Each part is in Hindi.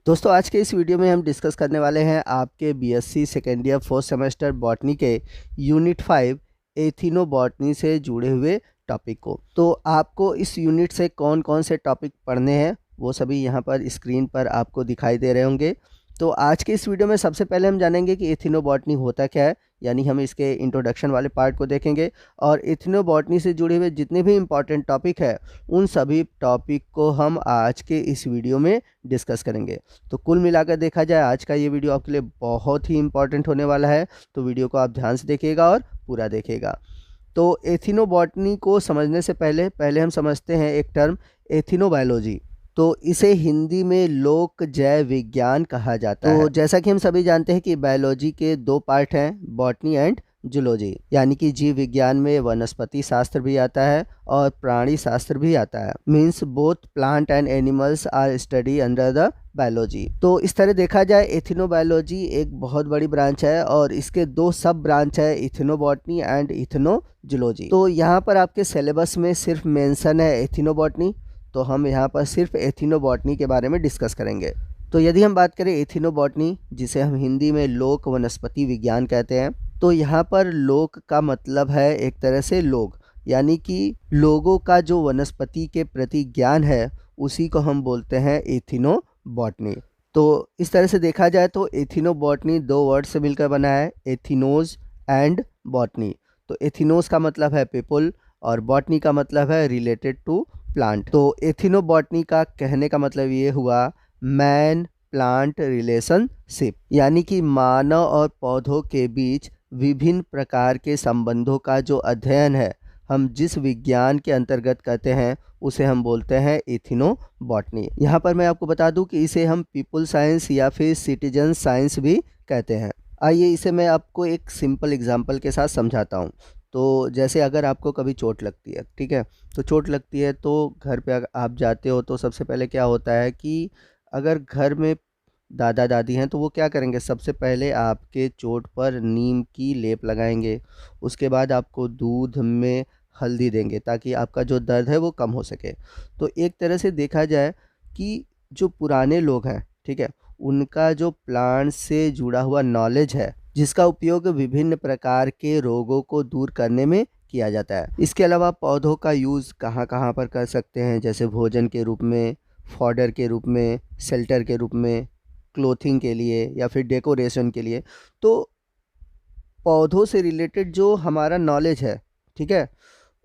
दोस्तों आज के इस वीडियो में हम डिस्कस करने वाले हैं आपके BSc second year fourth semester botany के यूनिट 5 एथिनोबॉटनी से जुड़े हुए टॉपिक को। तो आपको इस यूनिट से कौन कौन से टॉपिक पढ़ने हैं वो सभी यहाँ पर स्क्रीन पर आपको दिखाई दे रहे होंगे। तो आज के इस वीडियो में सबसे पहले हम जानेंगे कि एथिनोबॉटनी होता क्या है, यानी हम इसके इंट्रोडक्शन वाले पार्ट को देखेंगे और एथिनोबॉटनी से जुड़े हुए जितने भी इम्पॉर्टेंट टॉपिक है उन सभी टॉपिक को हम आज के इस वीडियो में डिस्कस करेंगे। तो कुल मिलाकर देखा जाए आज का ये वीडियो आपके लिए बहुत ही इंपॉर्टेंट होने वाला है, तो वीडियो को आप ध्यान से देखिएगा और पूरा देखिएगा। तो एथिनोबॉटनी को समझने से पहले पहले हम समझते हैं एक टर्म एथिनोबायोलॉजी। तो इसे हिंदी में लोक जैव विज्ञान कहा जाता है। तो जैसा कि हम सभी जानते हैं कि बायोलॉजी के दो पार्ट हैं, बॉटनी एंड जूलॉजी, यानी कि जीव विज्ञान में वनस्पति शास्त्र भी आता है और प्राणी शास्त्र भी आता है। Means both plant and animals are study under the biology. तो इस तरह देखा जाए एथिनोबायोलॉजी एक बहुत बड़ी ब्रांच है और इसके दो सब ब्रांच है, इथिनोबॉटनी एंड इथिनोजूलॉजी। तो यहाँ पर आपके सिलेबस में सिर्फ मेंशन है एथिनोबॉटनी, तो हम यहाँ पर सिर्फ एथिनोबॉटनी के बारे में डिस्कस करेंगे। तो यदि हम बात करें एथिनोबॉटनी, जिसे हम हिंदी में लोक वनस्पति विज्ञान कहते हैं, तो यहाँ पर लोक का मतलब है एक तरह से लोग, यानी कि लोगों का जो वनस्पति के प्रति ज्ञान है उसी को हम बोलते हैं एथिनोबॉटनी। तो इस तरह से देखा जाए तो एथिनोबॉटनी दो वर्ड से मिलकर बना है, एथिनोज एंड बॉटनी। तो एथिनोज का मतलब है पीपल और बॉटनी का मतलब है रिलेटेड टू प्लांट। तो एथिनोबॉटनी का कहने का मतलब ये हुआ मैन प्लांट रिलेशनशिप, यानी कि मानव और पौधों के बीच विभिन्न प्रकार के संबंधों का जो अध्ययन है हम जिस विज्ञान के अंतर्गत करते हैं उसे हम बोलते हैं एथिनोबॉटनी। यहाँ पर मैं आपको बता दूं कि इसे हम पीपल साइंस या फिर सिटीजन साइंस भी कहते हैं। आइए इसे मैं आपको एक सिंपल एग्जांपल के साथ समझाता हूँ। तो जैसे अगर आपको कभी चोट लगती है, ठीक है, तो चोट लगती है तो घर पे अगर आप जाते हो तो सबसे पहले क्या होता है कि अगर घर में दादा दादी हैं तो वो क्या करेंगे, सबसे पहले आपके चोट पर नीम की लेप लगाएंगे, उसके बाद आपको दूध में हल्दी देंगे ताकि आपका जो दर्द है वो कम हो सके। तो एक तरह से देखा जाए कि जो पुराने लोग हैं, ठीक है, उनका जो प्लांट से जुड़ा हुआ नॉलेज है जिसका उपयोग विभिन्न प्रकार के रोगों को दूर करने में किया जाता है। इसके अलावा पौधों का यूज़ कहाँ कहाँ पर कर सकते हैं, जैसे भोजन के रूप में, फॉडर के रूप में, शेल्टर के रूप में, क्लोथिंग के लिए या फिर डेकोरेशन के लिए। तो पौधों से रिलेटेड जो हमारा नॉलेज है, ठीक है,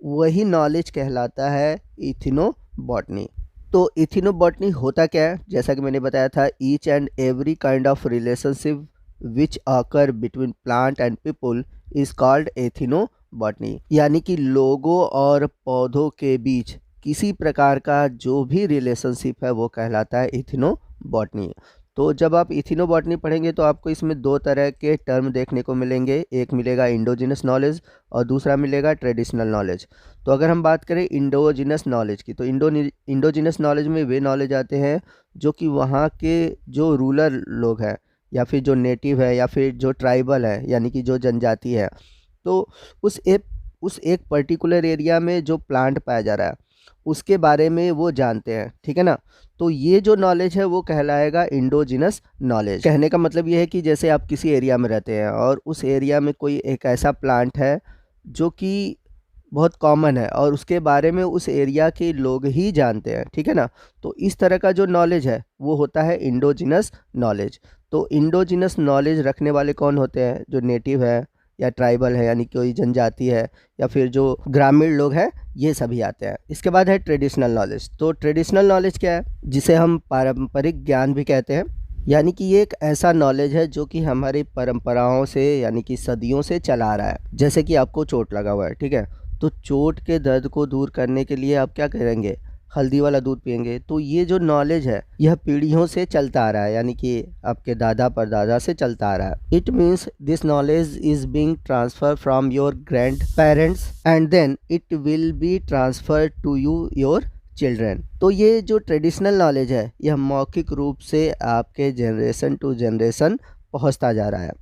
वही नॉलेज कहलाता है इथिनोबॉटनी। तो इथिनोबॉटनी होता क्या है, जैसा कि मैंने बताया था, each and every kind of relationship which occur between plant and people is called ethnobotany, यानी कि लोगों और पौधों के बीच किसी प्रकार का जो भी रिलेशनशिप है वो कहलाता है इथिनोबॉटनी। तो जब आप इथिनोबॉटनी पढ़ेंगे तो आपको इसमें दो तरह के टर्म देखने को मिलेंगे, एक मिलेगा इंडोजिनस नॉलेज और दूसरा मिलेगा ट्रेडिशनल नॉलेज। तो अगर हम बात करें इंडोजिनस नॉलेज की, तो इंडोजिनस नॉलेज में वे नॉलेज आते हैं जो कि वहाँ के जो रूरल लोग हैं या फिर जो नेटिव है या फिर जो ट्राइबल है, यानी कि जो जनजाति है, तो उस एक पर्टिकुलर एरिया में जो प्लांट पाया जा रहा है उसके बारे में वो जानते हैं, ठीक है ना। तो ये जो नॉलेज है वो कहलाएगा इंडोजिनस नॉलेज। कहने का मतलब ये है कि जैसे आप किसी एरिया में रहते हैं और उस एरिया में कोई एक ऐसा प्लांट है जो कि बहुत कॉमन है और उसके बारे में उस एरिया के लोग ही जानते हैं, ठीक है ना। तो इस तरह का जो नॉलेज है वो होता है इंडोजिनस नॉलेज। तो इंडोजिनस नॉलेज रखने वाले कौन होते हैं, जो नेटिव है या ट्राइबल है, यानी कोई जनजाति है या फिर जो ग्रामीण लोग हैं, ये सभी आते हैं। इसके बाद है ट्रेडिशनल नॉलेज। तो ट्रेडिशनल नॉलेज क्या है, जिसे हम पारंपरिक ज्ञान भी कहते हैं, यानी कि ये एक ऐसा नॉलेज है जो कि हमारी परंपराओं से यानी कि सदियों से चला आ रहा है। जैसे कि आपको चोट लगा हुआ है, ठीक है, तो चोट के दर्द को दूर करने के लिए आप क्या करेंगे, हल्दी वाला दूध पियेंगे। तो ये जो नॉलेज है यह पीढ़ियों से चलता आ रहा है, यानी कि आपके दादा परदादा से चलता आ रहा है। It means this knowledge is being transfer from your grandparents and then it will be transfer to you your children. तो ये जो ट्रेडिशनल नॉलेज है यह मौखिक रूप से आपके जनरेशन टू जनरेशन पहुंचता जा रहा है।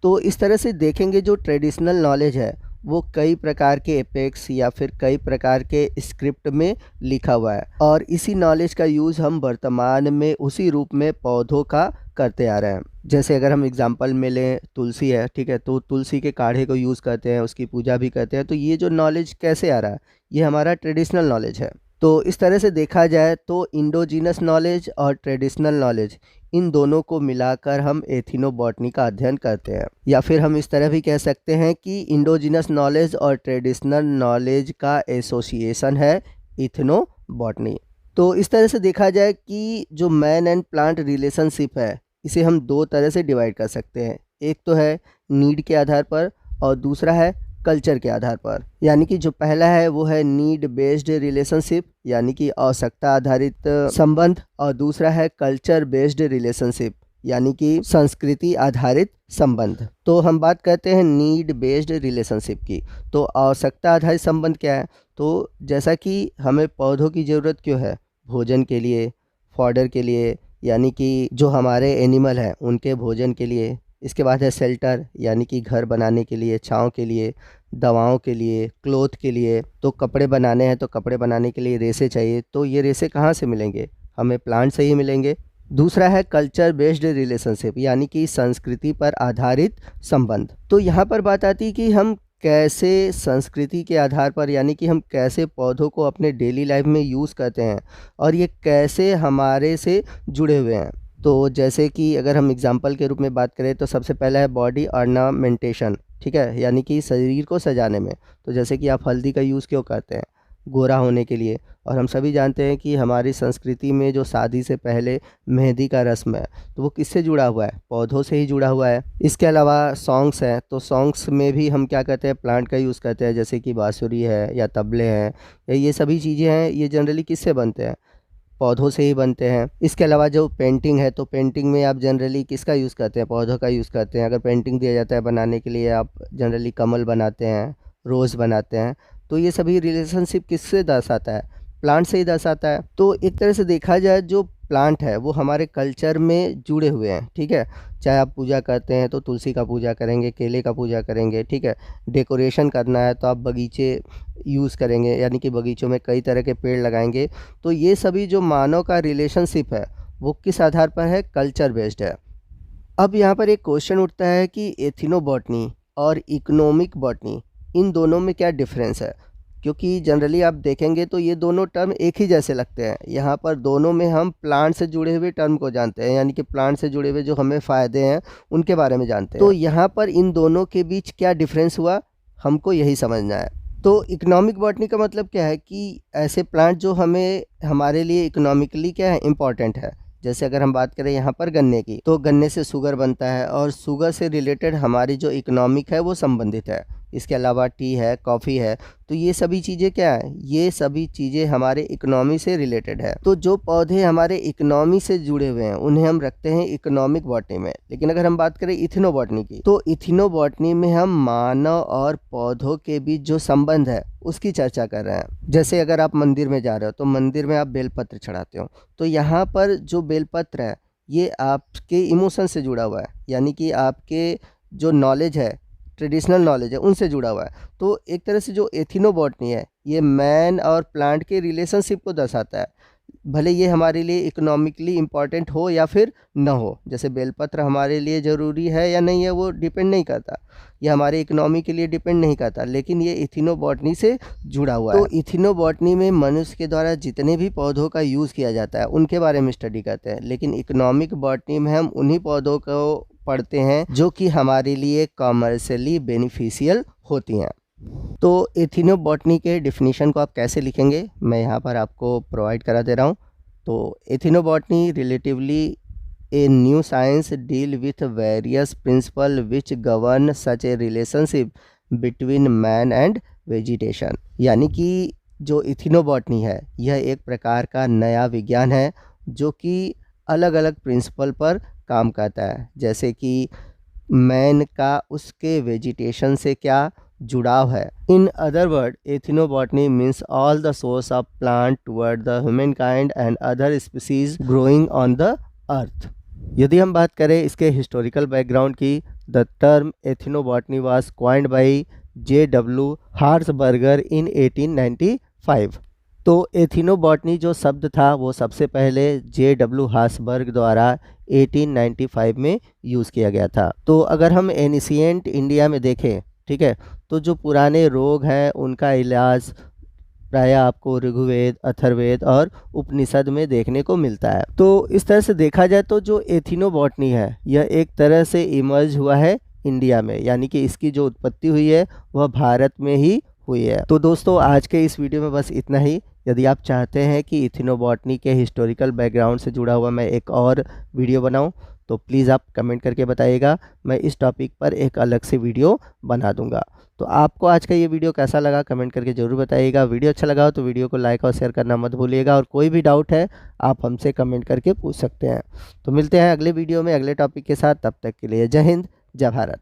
तो इस तरह से देखेंगे जो ट्रेडिशनल नॉलेज है वो कई प्रकार के एपेक्स या फिर कई प्रकार के स्क्रिप्ट में लिखा हुआ है, और इसी नॉलेज का यूज़ हम वर्तमान में उसी रूप में पौधों का करते आ रहे हैं। जैसे अगर हम एग्जांपल में लें, तुलसी है, ठीक है, तो तुलसी के काढ़े को यूज़ करते हैं, उसकी पूजा भी करते हैं। तो ये जो नॉलेज कैसे आ रहा है, ये हमारा ट्रेडिशनल नॉलेज है। तो इस तरह से देखा जाए तो इंडोजीनस नॉलेज और ट्रेडिशनल नॉलेज, इन दोनों को मिलाकर हम एथिनोबॉटनी का अध्ययन करते हैं। या फिर हम इस तरह भी कह सकते हैं कि इंडोजीनस नॉलेज और ट्रेडिशनल नॉलेज का एसोसिएशन है इथनोबॉटनी। तो इस तरह से देखा जाए कि जो मैन एंड प्लांट रिलेशनशिप है, इसे हम दो तरह से डिवाइड कर सकते हैं। एक तो है नीड के आधार पर और दूसरा है कल्चर के आधार पर। यानी कि जो पहला है वो है नीड बेस्ड रिलेशनशिप, यानी कि आवश्यकता आधारित संबंध, और दूसरा है कल्चर बेस्ड रिलेशनशिप, यानी कि संस्कृति आधारित संबंध। तो हम बात करते हैं नीड बेस्ड रिलेशनशिप की। तो आवश्यकता आधारित संबंध क्या है? तो जैसा कि हमें पौधों की ज़रूरत क्यों है? भोजन के लिए, फॉडर के लिए, यानी कि जो हमारे एनिमल हैं उनके भोजन के लिए। इसके बाद है शेल्टर, यानी कि घर बनाने के लिए, छांव के लिए, दवाओं के लिए, क्लोथ के लिए। तो कपड़े बनाने हैं तो कपड़े बनाने के लिए रेशे चाहिए, तो ये रेशे कहाँ से मिलेंगे? हमें प्लांट से ही मिलेंगे। दूसरा है कल्चर बेस्ड रिलेशनशिप, यानी कि संस्कृति पर आधारित संबंध। तो यहाँ पर बात आती है कि हम कैसे संस्कृति के आधार पर, यानी कि हम कैसे पौधों को अपने डेली लाइफ में यूज़ करते हैं और ये कैसे हमारे से जुड़े हुए हैं। तो जैसे कि अगर हम एग्जांपल के रूप में बात करें तो सबसे पहला है बॉडी ऑर्नामेंटेशन, ठीक है, यानी कि शरीर को सजाने में। तो जैसे कि आप हल्दी का यूज़ क्यों करते हैं? गोरा होने के लिए। और हम सभी जानते हैं कि हमारी संस्कृति में जो शादी से पहले मेहंदी का रस्म है, तो वो किससे जुड़ा हुआ है? पौधों से ही जुड़ा हुआ है। इसके अलावा सॉन्ग्स हैं, तो सॉन्ग्स में भी हम क्या करते हैं? प्लांट का यूज़ करते हैं, जैसे कि बांसुरी है या तबले हैं, या ये सभी चीज़ें हैं, ये जनरली किससे बनते हैं? पौधों से ही बनते हैं। इसके अलावा जो पेंटिंग है, तो पेंटिंग में आप जनरली किसका यूज़ करते हैं? पौधों का यूज़ करते हैं। अगर पेंटिंग दिया जाता है बनाने के लिए, आप जनरली कमल बनाते हैं, रोज़ बनाते हैं। तो ये सभी रिलेशनशिप किससे दर्शाता है? प्लांट से ही दर्शाता है। तो एक तरह से देखा जाए, जो प्लांट है वो हमारे कल्चर में जुड़े हुए हैं, ठीक है। चाहे आप पूजा करते हैं तो तुलसी का पूजा करेंगे, केले का पूजा करेंगे, ठीक है। डेकोरेशन करना है तो आप बगीचे यूज़ करेंगे, यानी कि बगीचों में कई तरह के पेड़ लगाएंगे। तो ये सभी जो मानव का रिलेशनशिप है वो किस आधार पर है? कल्चर बेस्ड है। अब यहाँ पर एक क्वेश्चन उठता है कि एथिनोबॉटनी और इकोनॉमिक बॉटनी, इन दोनों में क्या डिफरेंस है? क्योंकि जनरली आप देखेंगे तो ये दोनों टर्म एक ही जैसे लगते हैं। यहाँ पर दोनों में हम प्लांट से जुड़े हुए टर्म को जानते हैं, यानी कि प्लांट से जुड़े हुए जो हमें फ़ायदे हैं उनके बारे में जानते हैं। तो यहाँ पर इन दोनों के बीच क्या डिफरेंस हुआ, हमको यही समझना है। तो इकोनॉमिक बॉटनी का मतलब क्या है? कि ऐसे प्लांट जो हमें हमारे लिए इकोनॉमिकली क्या है? इम्पॉर्टेंट है। जैसे अगर हम बात करें यहाँ पर गन्ने की, तो गन्ने से शुगर बनता है और शुगर से रिलेटेड हमारी जो इकोनॉमिक है वो संबंधित है। इसके अलावा टी है, कॉफ़ी है, तो ये सभी चीज़ें क्या है? ये सभी चीज़ें हमारे इकोनॉमी से रिलेटेड है। तो जो पौधे हमारे इकोनॉमी से जुड़े हुए हैं उन्हें हम रखते हैं इकोनॉमिक बॉटनी में। लेकिन अगर हम बात करें इथिनोबॉटनी की, तो इथिनोबॉटनी में हम मानव और पौधों के बीच जो संबंध है उसकी चर्चा कर रहे हैं। जैसे अगर आप मंदिर में जा रहे हो तो मंदिर में आप बेलपत्र चढ़ाते हो, तो यहाँ पर जो बेलपत्र है ये आपके इमोशन से जुड़ा हुआ है, यानी कि आपके जो नॉलेज है, ट्रेडिशनल नॉलेज है, उनसे जुड़ा हुआ है। तो एक तरह से जो एथिनोबॉटनी है ये मैन और प्लांट के रिलेशनशिप को दर्शाता है, भले ये हमारे लिए इकोनॉमिकली इम्पॉर्टेंट हो या फिर ना हो। जैसे बेलपत्र हमारे लिए ज़रूरी है या नहीं है वो डिपेंड नहीं करता, ये हमारे इकोनॉमी के लिए डिपेंड नहीं करता, लेकिन ये इथिनोबॉटनी से जुड़ा हुआ है। तो इथिनोबॉटनी में मनुष्य के द्वारा जितने भी पौधों का यूज़ किया जाता है उनके बारे में स्टडी करते हैं, लेकिन इकोनॉमिक बॉटनी में हम उन्हीं पौधों को पढ़ते हैं जो कि हमारे लिए कॉमर्शियली बेनिफिशियल होती हैं। तो एथिनोबॉटनी के डिफिनीशन को आप कैसे लिखेंगे, मैं यहाँ पर आपको प्रोवाइड करा दे रहा हूँ। तो ethnobotany relatively a new science deal with various principle which govern such a relationship between man and vegetation. यानी कि जो एथिनोबॉटनी है यह एक प्रकार का नया विज्ञान है जो कि अलग अलग प्रिंसिपल पर काम करता है, जैसे कि मैन का उसके वेजिटेशन से क्या जुड़ाव है। In other word, ethnobotany means all the source of plant toward the human kind and other species growing on the earth. यदि हम बात करें इसके हिस्टोरिकल बैकग्राउंड की, the term ethnobotany was coined by J.W. Harshberger in 1895। तो एथिनोबॉटनी जो शब्द था वो सबसे पहले J.W. हार्सबर्ग द्वारा 1895 में यूज़ किया गया था। तो अगर हम एनिशिएंट इंडिया में देखें, ठीक है, तो जो पुराने रोग हैं उनका इलाज प्राय आपको ऋग्वेद, अथर्ववेद और उपनिषद में देखने को मिलता है। तो इस तरह से देखा जाए तो जो एथिनोबॉटनी है यह एक तरह से इमर्ज हुआ है इंडिया में, यानी कि इसकी जो उत्पत्ति हुई है वह भारत में ही हुई है। तो दोस्तों आज के इस वीडियो में बस इतना ही। यदि आप चाहते हैं कि इथिनोबॉटनी के हिस्टोरिकल बैकग्राउंड से जुड़ा हुआ मैं एक और वीडियो बनाऊं तो प्लीज़ आप कमेंट करके बताइएगा, मैं इस टॉपिक पर एक अलग से वीडियो बना दूंगा। तो आपको आज का ये वीडियो कैसा लगा कमेंट करके ज़रूर बताइएगा। वीडियो अच्छा लगा हो तो वीडियो को लाइक और शेयर करना मत भूलिएगा, और कोई भी डाउट है आप हमसे कमेंट करके पूछ सकते हैं। तो मिलते हैं अगले वीडियो में अगले टॉपिक के साथ, तब तक के लिए जय हिंद, जय भारत।